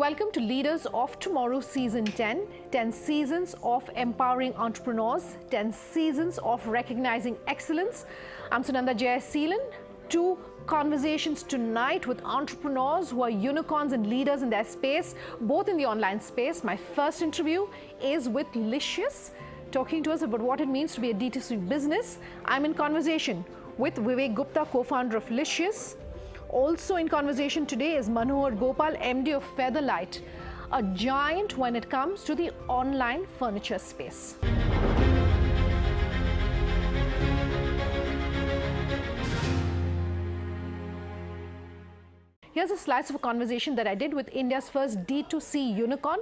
welcome to Leaders of Tomorrow Season 10. 10 seasons of empowering entrepreneurs, 10 seasons of recognizing excellence. I'm Sunanda Jayaseelan. Two conversations tonight with entrepreneurs who are unicorns and leaders in their space, both in the online space. My first interview is with Licious, talking to us about what it means to be a D2C business. I'm in conversation with Vivek Gupta, co-founder of Licious. Also in conversation today is Manohar Gopal, MD of Featherlite, a giant when it comes to the online furniture space. Here's a slice of a conversation that I did with India's first D2C unicorn,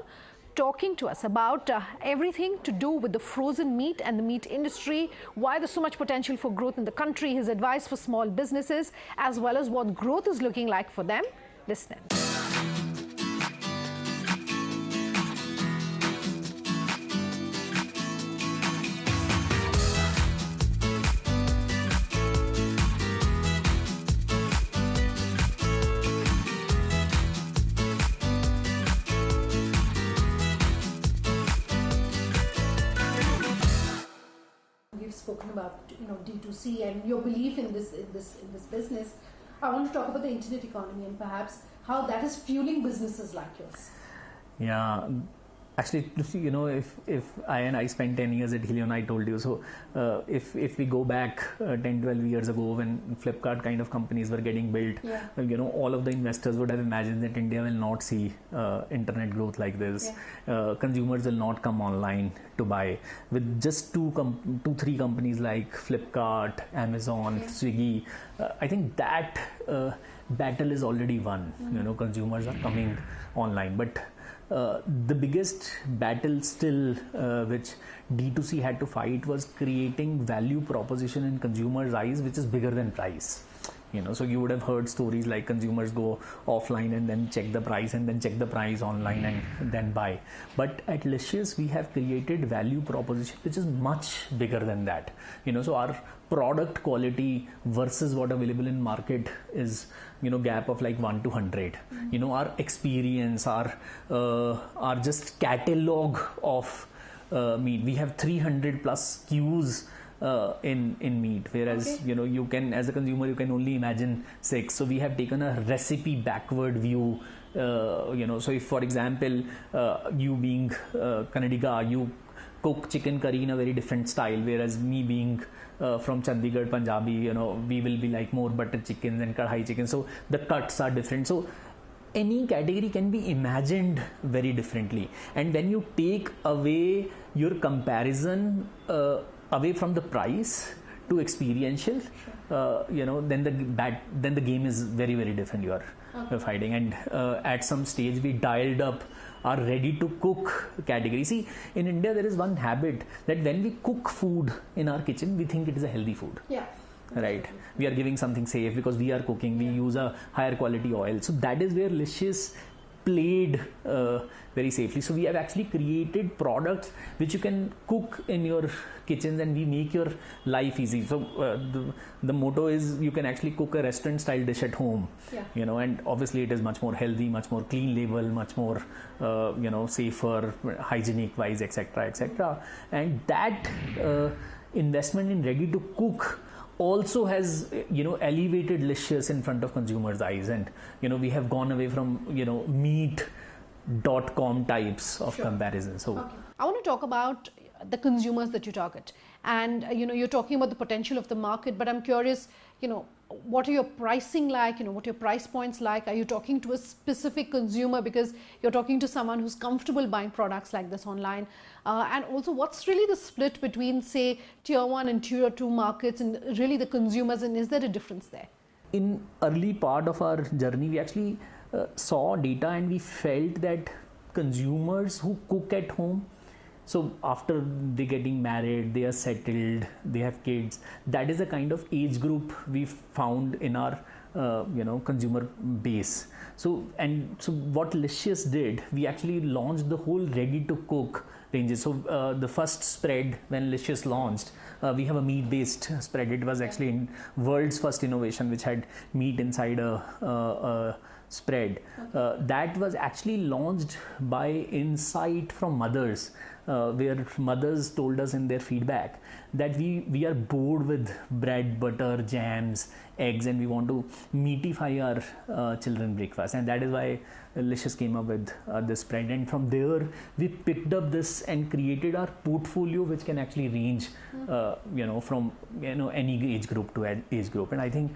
talking to us about everything to do with the frozen meat and the meat industry, why there's so much potential for growth in the country, his advice for small businesses, as well as what growth is looking like for them. Listen in. Spoken about D2C and your belief in this business. I want to talk about the internet economy and perhaps how that is fueling businesses like yours. Yeah, actually, if I spent 10 years at Helion, I told you. So if we go back 10, 12 years ago when Flipkart kind of companies were getting built, all of the investors would have imagined that India will not see internet growth like this. Consumers will not come online to buy. With just two, three companies like Flipkart, Amazon, Swiggy, I think that battle is already won. Consumers are coming online, but the biggest battle still which D2C had to fight was creating value proposition in consumers' eyes, which is bigger than price. So you would have heard stories like consumers go offline and then check the price and then check the price online and then buy. But at Licious, we have created value proposition which is much bigger than that. So our product quality versus what available in market is gap of like 1 to 100. Our experience, our just catalog of meat. We have 300 plus SKUs in meat, whereas you can, as a consumer, you can only imagine 6. So we have taken a recipe backward view. So if, for example, you being Kannadiga, you cook chicken curry in a very different style, whereas me being from Chandigarh, Punjabi, we will be like more butter chickens and kadhai chicken. So the cuts are different. So any category can be imagined very differently. And when you take away your comparison away from the price to experiential, then the game is very, very different. You are fighting. And at some stage we dialed up our ready to cook category. See, in India there is one habit that when we cook food in our kitchen, we think it is a healthy food. Right, we are giving something safe because we are cooking, we use a higher quality oil. So that is where Licious played very safely. So we have actually created products which you can cook in your kitchens and we make your life easy. So the motto is you can actually cook a restaurant style dish at home, and obviously it is much more healthy, much more clean label, much more safer, hygienic wise, etc. And that investment in ready to cook also has elevated Licious in front of consumers' eyes, and we have gone away from meat.com types of comparison. So I want to talk about the consumers that you target, and you're talking about the potential of the market, but I'm curious, what are your pricing like, what are your price points like? Are you talking to a specific consumer because you're talking to someone who's comfortable buying products like this online? And also, what's really the split between, say, tier 1 and tier 2 markets and really the consumers, and is there a difference there? In early part of our journey, we actually saw data and we felt that consumers who cook at home, so after they getting married, they are settled, they have kids, that is a kind of age group we found in our consumer base. So what Licious did, we actually launched the whole ready to cook ranges. So the first spread when Licious launched, we have a meat based spread. It was actually in world's first innovation which had meat inside a spread. That was actually launched by insight from mothers, where mothers told us in their feedback that we are bored with bread, butter, jams, eggs, and we want to meatify our children breakfast, and that is why Licious came up with this spread. And from there we picked up this and created our portfolio, which can actually range from any age group to age group. And I think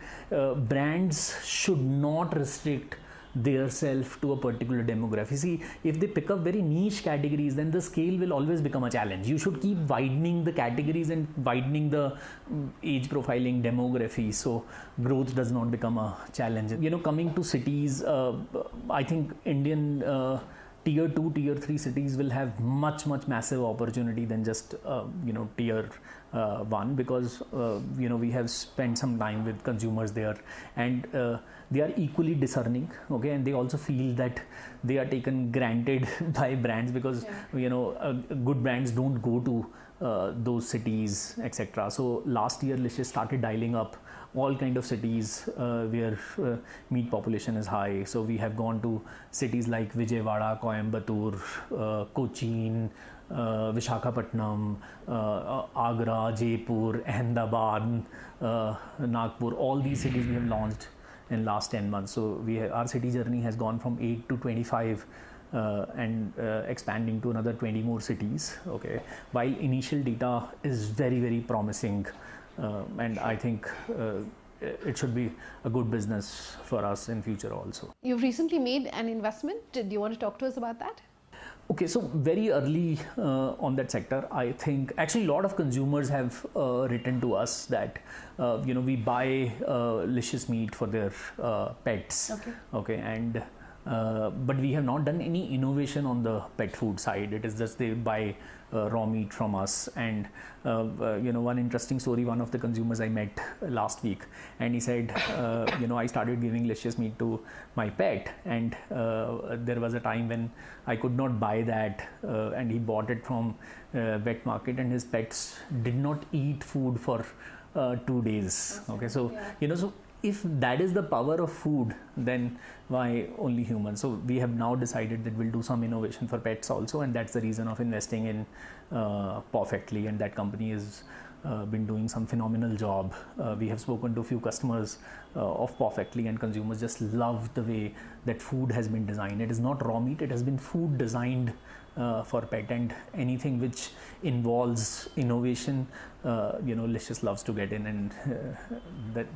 brands should not restrict their self to a particular demography. See, if they pick up very niche categories, then the scale will always become a challenge. You should keep widening the categories and widening the age profiling demography, so growth does not become a challenge. Coming to cities, I think Indian tier 2, tier 3 cities will have much massive opportunity than just tier 1, because we have spent some time with consumers there, and they are equally discerning, okay, and they also feel that they are taken granted by brands, because good brands don't go to those cities, etc. So last year Licious started dialing up all kind of cities where meat population is high. So we have gone to cities like Vijayawada, Coimbatore, Cochin, Vishakhapatnam, Agra, Jaipur, Ahmedabad, Nagpur. All these cities we have launched in last 10 months. So our city journey has gone from 8 to 25 and expanding to another 20 more cities. Okay, while initial data is very promising, and I think it should be a good business for us in future also. You've recently made an investment. Do you want to talk to us about that? Okay, so very early on that sector, I think actually a lot of consumers have written to us that we buy Licious meat for their pets. Okay, and but we have not done any innovation on the pet food side. It is just they buy raw meat from us. And one interesting story, one of the consumers I met last week, and he said I started giving Licious meat to my pet, and there was a time when I could not buy that, and he bought it from wet market, and his pets did not eat food for 2 days. Okay, so so if that is the power of food, then why only humans? So we have now decided that we'll do some innovation for pets also, and that's the reason of investing in Perfectly, and that company has been doing some phenomenal job. We have spoken to a few customers of Perfectly, and consumers just love the way that food has been designed. It is not raw meat, it has been food designed for pet, and anything which involves innovation, Licious loves to get in, and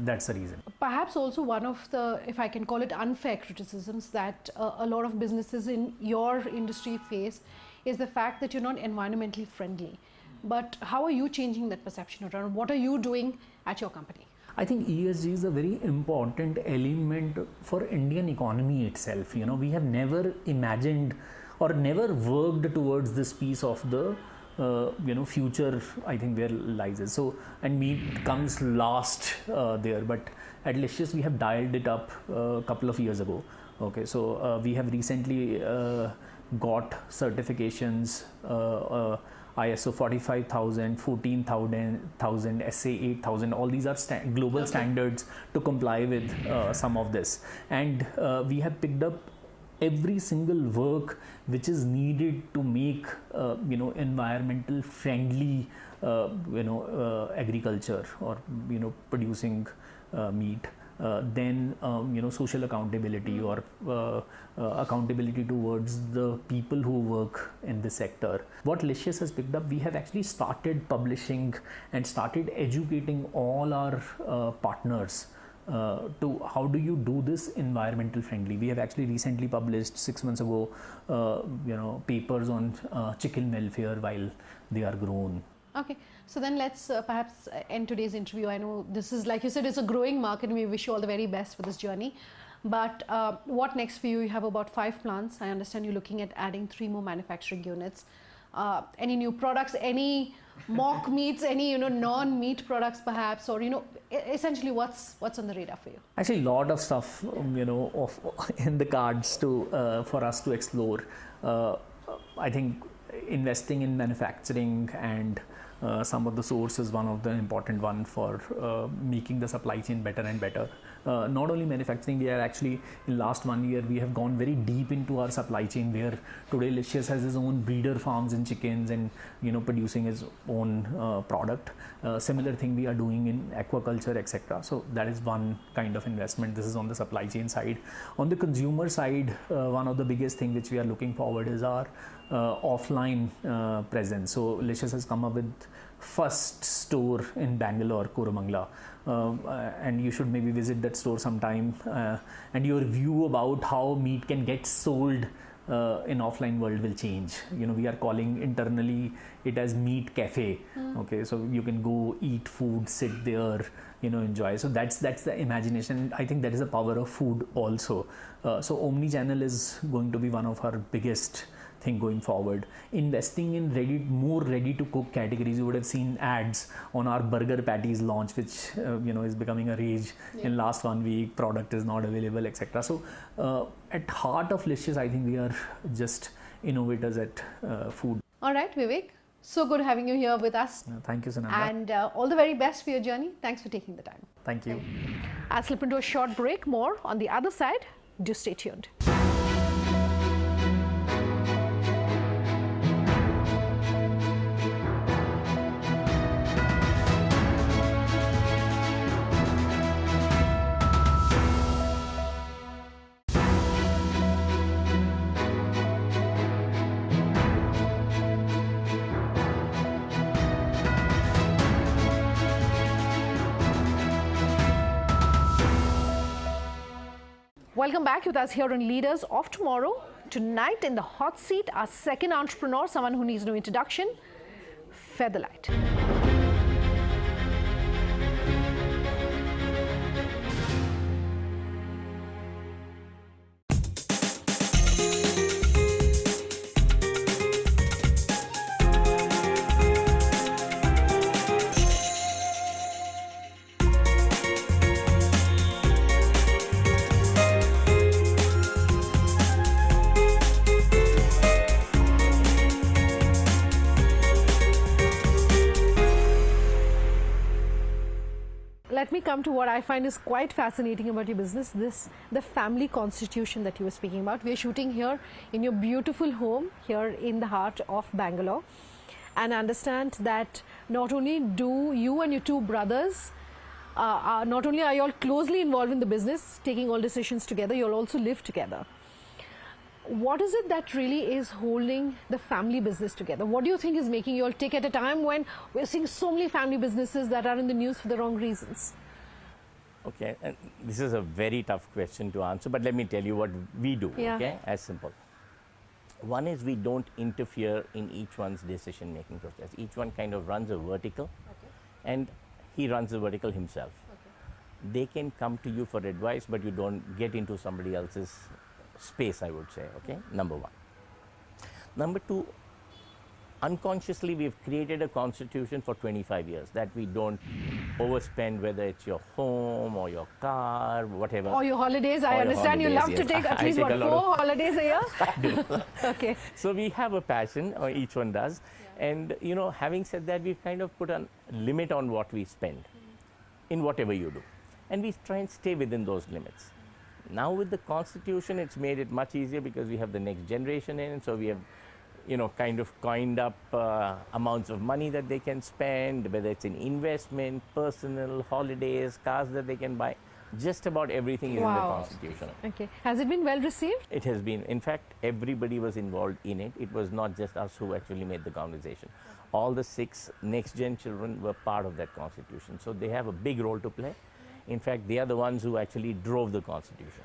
that's the reason. Perhaps also one of the, if I can call it, unfair criticisms that a lot of businesses in your industry face is the fact that you're not environmentally friendly. But how are you changing that perception around? What are you doing at your company? I think ESG is a very important element for Indian economy itself. We have never imagined or never worked towards this piece of the future, I think, where lies is. So, and meat comes last there, but at Licious we have dialed it up a couple of years ago. Okay, so we have recently got certifications, ISO 45000, 14000, SA 8000, all these are global standards to comply with some of this. And we have picked up every single work which is needed to make environmental friendly agriculture or producing meat. Then social accountability or accountability towards the people who work in this sector. What Licious has picked up, we have actually started publishing and started educating all our partners to how do you do this environmental friendly. We have actually recently published 6 months ago papers on chicken welfare while they are grown. Okay, so then let's perhaps end today's interview. I know this is, like you said, it's a growing market, and we wish you all the very best for this journey. But what next for you? You have about 5 plants. I understand you're looking at adding 3 more manufacturing units. any new products, any mock meats, any non-meat products perhaps, or essentially what's on the radar for you? Actually, a lot of stuff in the cards for us to explore. I think investing in manufacturing and some of the source is one of the important one for making the supply chain better and better. Not only manufacturing, we are actually in last 1 year we have gone very deep into our supply chain, where today Licious has his own breeder farms in chickens and producing his own product. Similar thing we are doing in aquaculture, etc. So that is one kind of investment. This is on the supply chain side. On the consumer side, one of the biggest thing which we are looking forward is our offline presence. So Licious has come up with first store in Bangalore, Koramangala, and you should maybe visit that store sometime, and your view about how meat can get sold in offline world will change. We are calling internally it as meat cafe. Okay, so you can go eat food, sit there, enjoy. So that's the imagination. I think that is the power of food also. So omni-channel is going to be one of our biggest thing going forward. Investing in more ready to cook categories. You would have seen ads on our burger patties launch, which is becoming a rage. In last 1 week, product is not available, etc. So at heart of Licious, I think we are just innovators at food. All right, Vivek, so good having you here with us. Thank you, Sunanda. And all the very best for your journey. Thanks for taking the time. Thank you. I'll slip into a short break. More on the other side. Do stay tuned. Welcome back with us here on Leaders of Tomorrow. Tonight in the hot seat, our second entrepreneur, someone who needs no introduction, Featherlite. Let me come to what I find is quite fascinating about your business, the family constitution that you were speaking about. We are shooting here in your beautiful home here in the heart of Bangalore, and I understand that not only do you and your two brothers, not only are you all closely involved in the business, taking all decisions together, you all also live together. What is it that really is holding the family business together? What do you think is making you all tick at a time when we're seeing so many family businesses that are in the news for the wrong reasons? Okay, this is a very tough question to answer, but let me tell you what we do, okay? As simple. One is we don't interfere in each one's decision-making process. Each one kind of runs a vertical, and he runs the vertical himself. They can come to you for advice, but you don't get into somebody else's space, I would say, okay? Number one. Number two, unconsciously we've created a constitution for 25 years that we don't overspend, whether it's your home or your car, whatever. Or your holidays. I understand you love to take at least, 4 holidays a year? I do. Okay. So we have a passion, or each one does. And, having said that, we've kind of put a limit on what we spend in whatever you do. And we try and stay within those limits. Now with the constitution, it's made it much easier because we have the next generation in, so we have, kind of coined up amounts of money that they can spend, whether it's in investment, personal, holidays, cars that they can buy. Just about everything is in the constitution. Okay. Has it been well received? It has been. In fact, everybody was involved in it. It was not just us who actually made the conversation. All the 6 next-gen children were part of that constitution, so they have a big role to play. In fact, they are the ones who actually drove the constitution.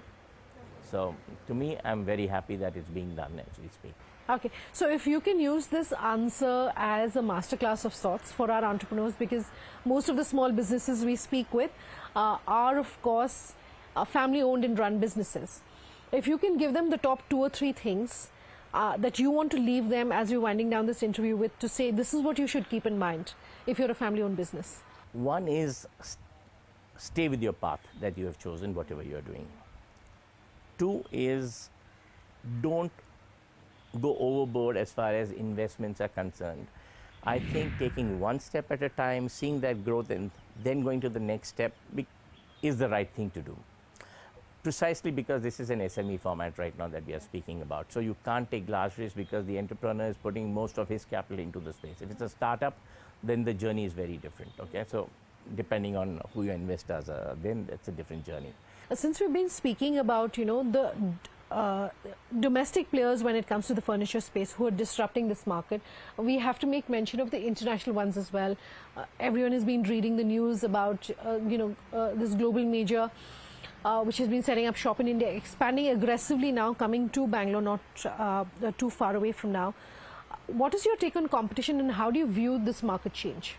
So, to me, I'm very happy that it's being done as we speak. Okay, so if you can use this answer as a masterclass of sorts for our entrepreneurs, because most of the small businesses we speak with are, of course, family-owned and run businesses. If you can give them the top 2 or 3 things that you want to leave them as you're winding down this interview with, to say this is what you should keep in mind if you're a family-owned business? One is stay with your path that you have chosen, whatever you're doing. Two is don't go overboard as far as investments are concerned. I think taking one step at a time, seeing that growth and then going to the next step is the right thing to do. Precisely because this is an SME format right now that we are speaking about. So you can't take large risks because the entrepreneur is putting most of his capital into the space. If it's a startup, then the journey is very different. Okay, so depending on who your investors are, then that's a different journey. Since we've been speaking about, the domestic players when it comes to the furniture space who are disrupting this market, we have to make mention of the international ones as well. Everyone has been reading the news about, this global major which has been setting up shop in India, expanding aggressively now, coming to Bangalore, not too far away from now. What is your take on competition and how do you view this market change?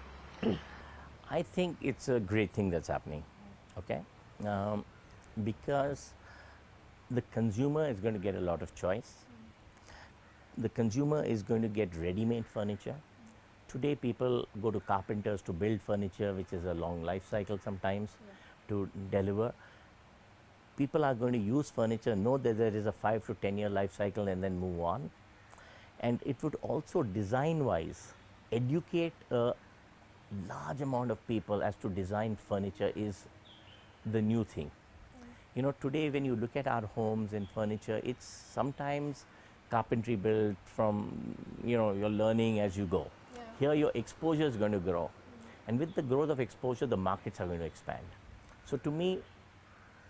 I think it's a great thing that's happening, okay? Because the consumer is going to get a lot of choice. The consumer is going to get ready-made furniture. Today people go to carpenters to build furniture, which is a long life cycle sometimes to deliver. People are going to use furniture, know that there is a 5 to 10 year life cycle and then move on. And it would also design-wise educate a large amount of people as to design furniture is the new thing. Today when you look at our homes and furniture, it's sometimes carpentry built from, you're learning as you go. Yeah. Here your exposure is going to grow. And with the growth of exposure, the markets are going to expand. So to me,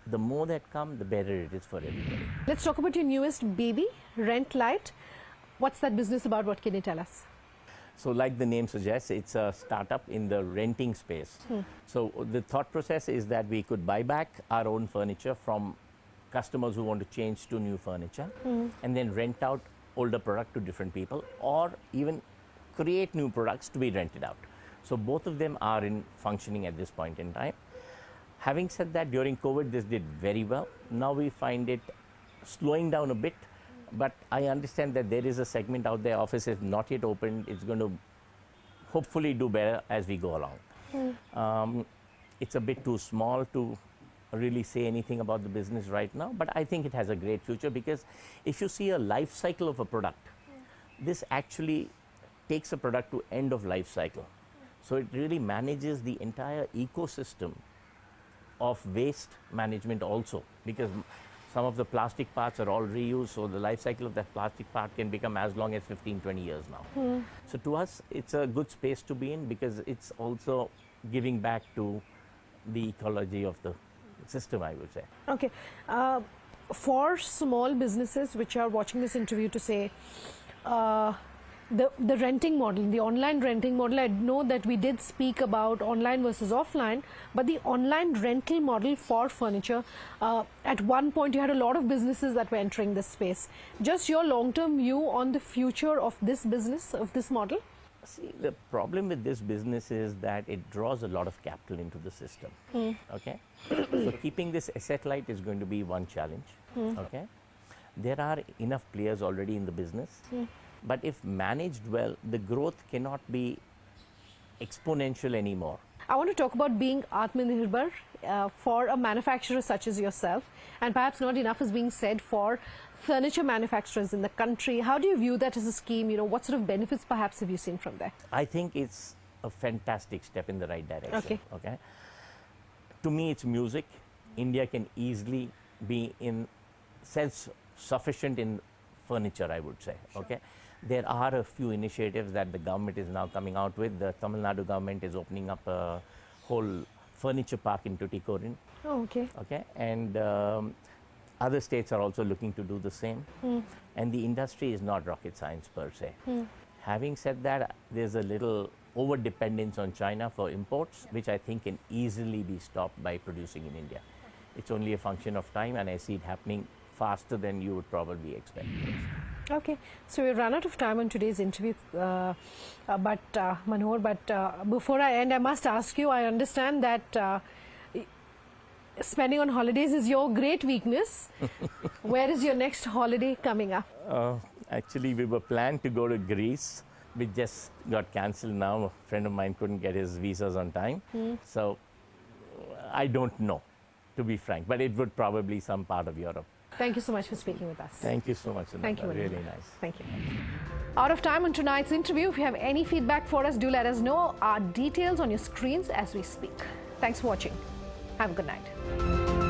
the more that come, the better it is for everybody. Let's talk about your newest baby, Featherlite. What's that business about? What can you tell us? So like the name suggests, it's a startup in the renting space. So the thought process is that we could buy back our own furniture from customers who want to change to new furniture and then rent out older product to different people or even create new products to be rented out. So both of them are in functioning at this point in time. Having said that, during COVID, this did very well. Now we find it slowing down a bit. But I understand that there is a segment out there, office is not yet opened. It's going to hopefully do better as we go along. It's a bit too small to really say anything about the business right now, but I think it has a great future because if you see a life cycle of a product, this actually takes a product to end of life cycle. So it really manages the entire ecosystem of waste management also, because some of the plastic parts are all reused, so the life cycle of that plastic part can become as long as 15-20 years now. So to us, it's a good space to be in because it's also giving back to the ecology of the system, I would say. Okay. For small businesses which are watching this interview to say, the renting model, the online renting model, I know that we did speak about online versus offline, but the online rental model for furniture, at one point you had a lot of businesses that were entering this space. Just your long-term view on the future of this business, of this model? See, the problem with this business is that it draws a lot of capital into the system. Okay, so keeping this asset light is going to be one challenge. Okay, there are enough players already in the business. But if managed well, the growth cannot be exponential anymore. I want to talk about being Atmanirbhar for a manufacturer such as yourself, and perhaps not enough is being said for furniture manufacturers in the country. How do you view that as a scheme? What sort of benefits perhaps have you seen from there? I think it's a fantastic step in the right direction. Okay. To me, it's music. India can easily be in self-sufficient in furniture, I would say. Okay. There are a few initiatives that the government is now coming out with. The Tamil Nadu government is opening up a whole furniture park in Tuticorin. Oh, okay. Okay, and other states are also looking to do the same. And the industry is not rocket science per se. Having said that, there's a little over dependence on China for imports, which I think can easily be stopped by producing in India. It's only a function of time, and I see it happening faster than you would probably expect. Okay, so we've run out of time on today's interview, Manohar, but before I end, I must ask you, I understand that spending on holidays is your great weakness. Where is your next holiday coming up? Actually, we were planned to go to Greece. We just got cancelled now. A friend of mine couldn't get his visas on time. So I don't know, to be frank, but it would probably some part of Europe. Thank you so much for speaking with us. Thank you so much, Ananda. Thank you, Manohar. Really nice. Thank you. Out of time on tonight's interview. If you have any feedback for us, do let us know. Our details on your screens as we speak. Thanks for watching. Have a good night.